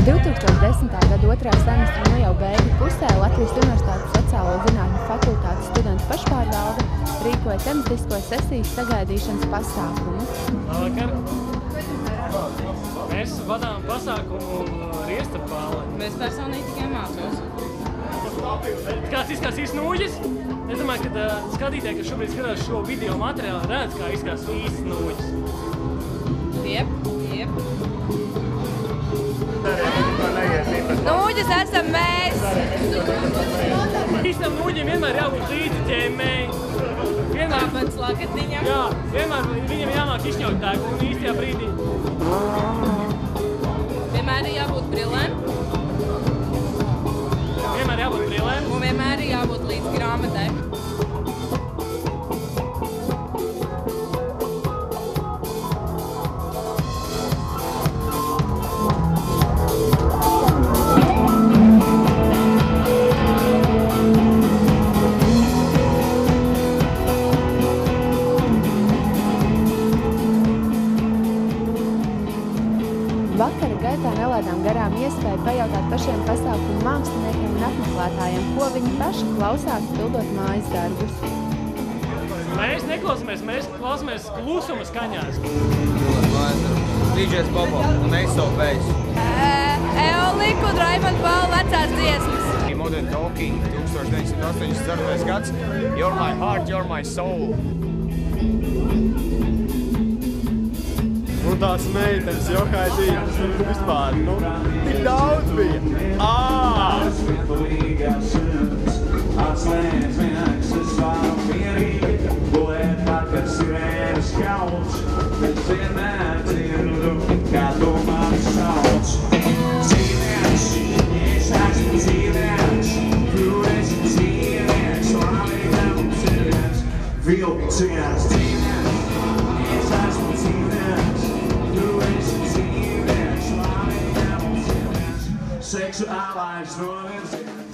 2010. gada 2. semestra jau beigu pusē Latvijas Universitātes Sociālo zinātņu fakultātes studentu pašpārvalde rīkoja tematisko sesijas sagaidīšanas pasākumu. Labvakar! Mēs vadām pasākumu Riestapāle. Mēs personīgi tikai mācos. Kāds izskatās nūģis? Es domāju, ka skatītāji, kas šobrīd skatās šo video materiālu, redz, kā izskatās īsts nūģis. Jep. Nūģis esam mēs! Īstam nūģim vienmēr jābūt līdzi ķēmēji. Kāpēc lakatiņam? Jā, vienmēr viņam jāmāk izšķaut tēku un īstajā brīdī. Vienmēr ir jābūt brillēm. Vienmēr jābūt brillēm. Un vienmēr ir jābūt līdz grāmatai. Vakara gaitā nelaidām garām iespēju pajautāt pašiem pasākumu māksliniekiem un apmeklētājiem, ko viņi paši klausās, pildot mājas darbus. Mēs neklausāmies, mēs klausāmies klusuma skaņās. DJs Bobo un Ace of Base. Eoliku un Raimonda Paula vecās dziesmas. Modern Talking, 1984. gads. You're my heart, you're my soul. Un tās meitenes jokaidītas vispār, tik daudz bija. Atslēdz vienāksas vēl mierīgi, gulēt vakar sirēnas kauts, bet vienmēr dzirdu, kā tu mani sauc. Dzīvnieks, es esmu dzīvnieks, tu esi dzīvnieks, laimīgam dzīvnieks, vilciens dzīvnieks, es esmu dzīvnieks, tu esi dzīvnieks, laimīgam dzīvnieks, seksuālais novirziens.